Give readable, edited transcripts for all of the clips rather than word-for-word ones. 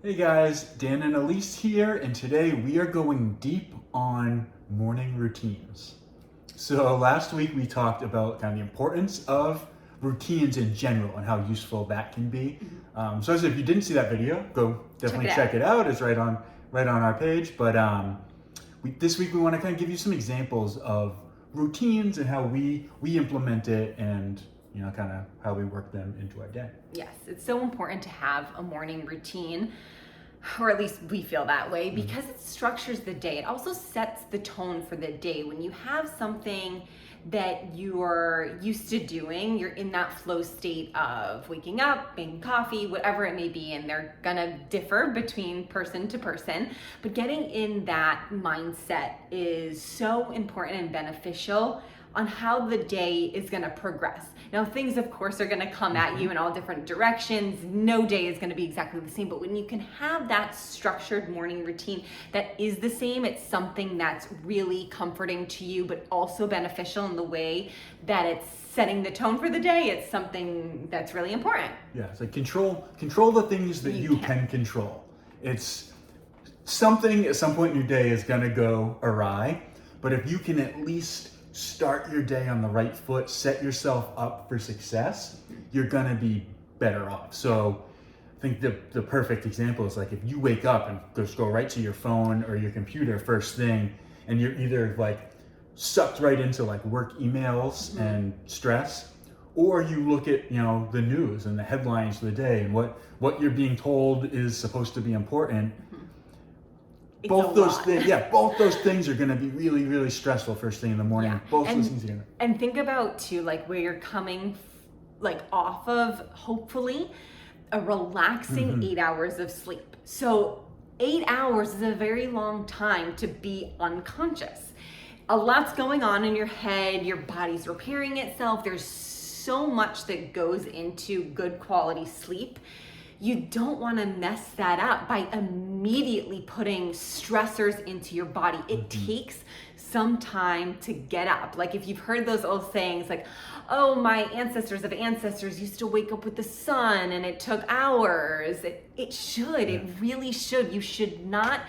Hey guys, Dan and Elise here, and today we are going deep on morning routines. So last week we talked about kind of the importance of routines in general and how useful that can be. So as if you didn't see that video, go definitely check it out. It's right on our page. But this week we want to kind of give you some examples of routines and how we implement it, and kind of how we work them into our day. Yes, it's so important to have a morning routine, or at least we feel that way, because it structures the day. It also sets the tone for the day. When you have something that you're used to doing, you're in that flow state of waking up, making coffee, whatever it may be, and they're gonna differ between person to person. But getting in that mindset is so important and beneficial on how the day is going to progress. Now, things, of course, are going to come at you in all different directions. No day is going to be exactly the same, but when you can have that structured morning routine that is the same, it's something that's really comforting to you, but also beneficial in the way that it's setting the tone for the day. It's something that's really important. Yeah, it's like control the things that you can control. It's something at some point in your day is going to go awry, but if you can at least start your day on the right foot, set yourself up for success, you're gonna be better off. So I think the perfect example is like if you wake up and just go right to your phone or your computer first thing, and you're either like sucked right into like work emails and stress, or you look at the news and the headlines of the day and what you're being told is supposed to be important. Both those things are going to be really, really stressful first thing in the morning. Both those things are going to. And think about too, like where you're coming, like off of hopefully a relaxing 8 hours of sleep. So 8 hours is a very long time to be unconscious. A lot's going on in your head. Your body's repairing itself. There's so much that goes into good quality sleep. You don't want to mess that up by immediately putting stressors into your body. It takes some time to get up. Like if you've heard those old sayings like, oh, my ancestors of ancestors used to wake up with the sun and it took hours. It really should. You should not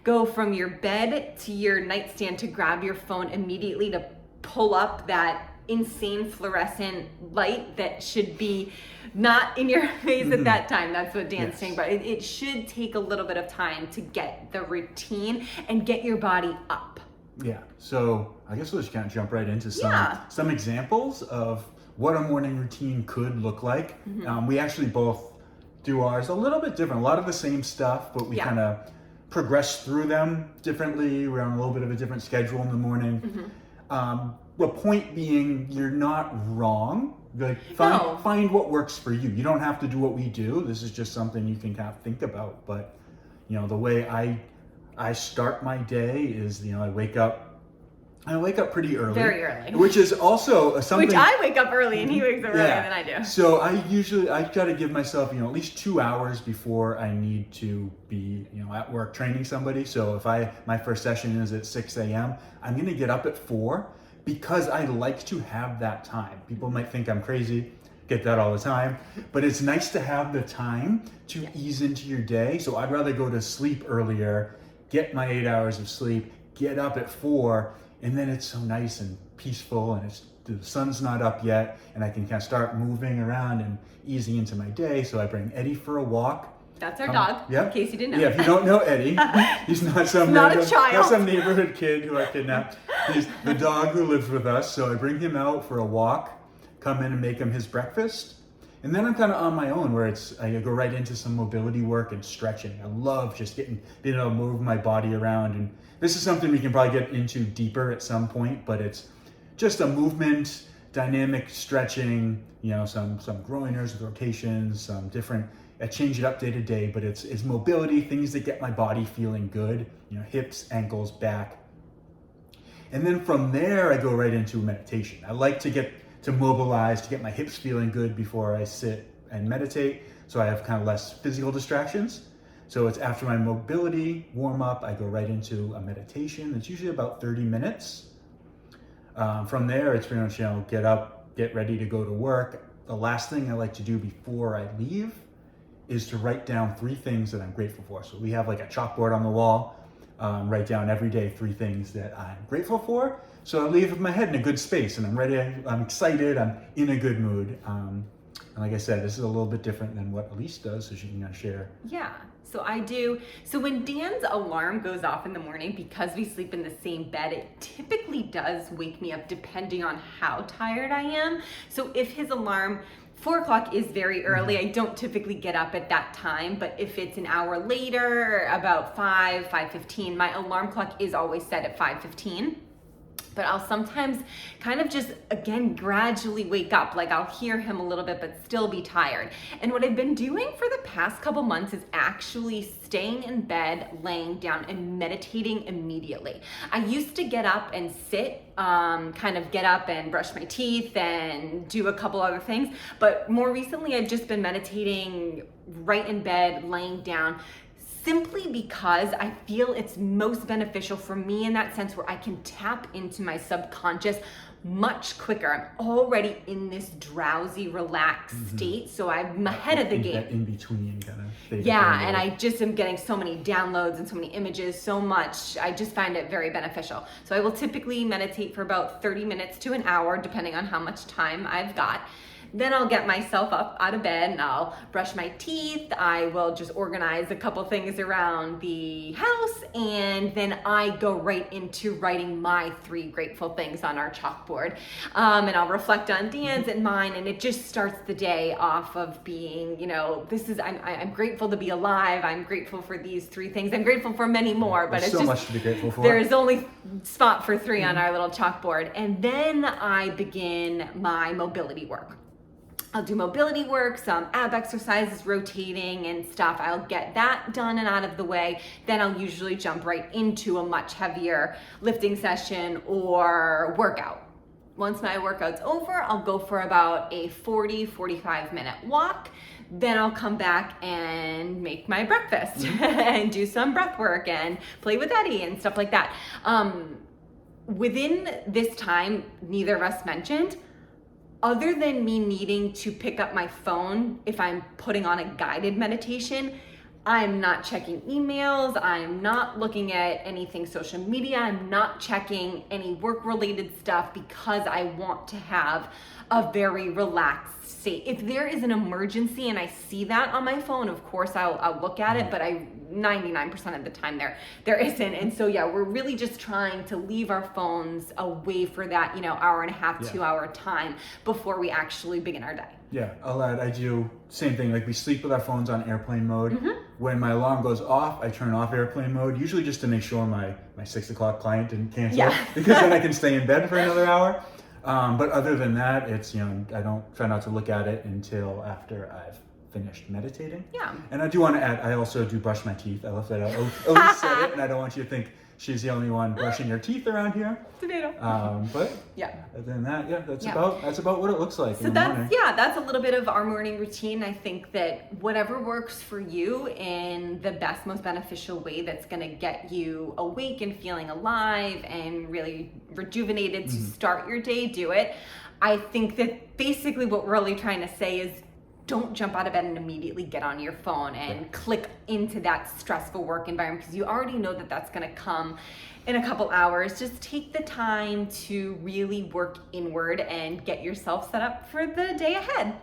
go from your bed to your nightstand to grab your phone immediately to pull up that insane fluorescent light that should be not in your face at that time. That's what Dan's saying, but it should take a little bit of time to get the routine and get your body up. Yeah, so I guess we'll just kind of jump right into some examples of what a morning routine could look like. We actually both do ours a little bit different, a lot of the same stuff, but we kind of progress through them differently. We're on a little bit of a different schedule in the morning. The point being, you're not wrong. Like find what works for you. You don't have to do what we do. This is just something you can kind of think about. But the way I start my day is I wake up pretty early. Very early. Which is also something. Which I wake up early and he wakes up earlier than I do. So I try to give myself at least 2 hours before I need to be at work training somebody. So if my first session is at 6 a.m., I'm gonna get up at 4. Because I like to have that time. People might think I'm crazy, get that all the time, but it's nice to have the time to ease into your day. So I'd rather go to sleep earlier, get my 8 hours of sleep, get up at 4, and then it's so nice and peaceful, and the sun's not up yet, and I can kind of start moving around and easing into my day. So I bring Eddie for a walk. That's our dog, in case you didn't know. Yeah, if you don't know Eddie, he's not some not a child. Not some neighborhood kid who I kidnapped. He's the dog who lives with us. So I bring him out for a walk, come in and make him his breakfast. And then I'm kind of on my own where I go right into some mobility work and stretching. I love just being able to move my body around. And this is something we can probably get into deeper at some point, but it's just a movement, dynamic stretching, some groiners, rotations, some different, I change it up day to day, but it's mobility, things that get my body feeling good, hips, ankles, back. And then from there, I go right into meditation. I like to get to mobilize, to get my hips feeling good before I sit and meditate, so I have kind of less physical distractions. So it's after my mobility warm up, I go right into a meditation. It's usually about 30 minutes. From there, it's pretty much, get up, get ready to go to work. The last thing I like to do before I leave is to write down 3 things that I'm grateful for. So we have like a chalkboard on the wall. Write down every day 3 things that I'm grateful for. So I leave my head in a good space and I'm ready, I'm excited, I'm in a good mood. And like I said, this is a little bit different than what Elise does, so she can share. Yeah, so I do. So when Dan's alarm goes off in the morning, because we sleep in the same bed, it typically does wake me up depending on how tired I am. So if his alarm, 4 o'clock is very early. I don't typically get up at that time, but if it's an hour later, about 5:15, my alarm clock is always set at 5:15. But I'll sometimes kind of just, again, gradually wake up. Like I'll hear him a little bit, but still be tired. And what I've been doing for the past couple months is actually staying in bed, laying down and meditating immediately. I used to get up and sit, kind of get up and brush my teeth and do a couple other things. But more recently, I've just been meditating right in bed, laying down, simply because I feel it's most beneficial for me in that sense where I can tap into my subconscious much quicker. I'm already in this drowsy, relaxed state, so I'm ahead of the game. That in between kind of thing. Yeah, and I just am getting so many downloads and so many images, so much. I just find it very beneficial. So I will typically meditate for about 30 minutes to an hour, depending on how much time I've got. Then I'll get myself up out of bed and I'll brush my teeth. I will just organize a couple things around the house, and then I go right into writing my 3 grateful things on our chalkboard. And I'll reflect on Dan's and mine, and it just starts the day off of being, I'm grateful to be alive. I'm grateful for these 3 things. I'm grateful for many more, but There's it's so just much to be grateful for. there's only spot for 3 on our little chalkboard. And then I begin my mobility work. I'll do mobility work, some ab exercises, rotating and stuff. I'll get that done and out of the way. Then I'll usually jump right into a much heavier lifting session or workout. Once my workout's over, I'll go for about a 45 minute walk. Then I'll come back and make my breakfast and do some breath work and play with Eddie and stuff like that. Within this time, neither of us mentioned, other than me needing to pick up my phone if I'm putting on a guided meditation, I'm not checking emails, I'm not looking at anything social media, I'm not checking any work-related stuff because I want to have a very relaxed state. If there is an emergency and I see that on my phone, of course I'll look at it, but 99% of the time there isn't. And so yeah, we're really just trying to leave our phones away for that, hour and a half, 2 hour time before we actually begin our day. Yeah, I'll add, I do same thing. Like we sleep with our phones on airplane mode. When my alarm goes off, I turn off airplane mode, usually just to make sure my 6 o'clock client didn't cancel, because then I can stay in bed for another hour. But other than that, it's, I don't try not to look at it until after I've finished meditating. Yeah. And I do want to add, I also do brush my teeth. I left that out. Elise said it, and I don't want you to think she's the only one brushing her teeth around here. Tomato. But yeah. other than that, that's about what it looks like. So in the morning. that's a little bit of our morning routine. I think that whatever works for you in the best, most beneficial way that's going to get you awake and feeling alive and really rejuvenated to start your day, do it. I think that basically what we're really trying to say is don't jump out of bed and immediately get on your phone and click into that stressful work environment, because you already know that that's going to come in a couple hours. Just take the time to really work inward and get yourself set up for the day ahead.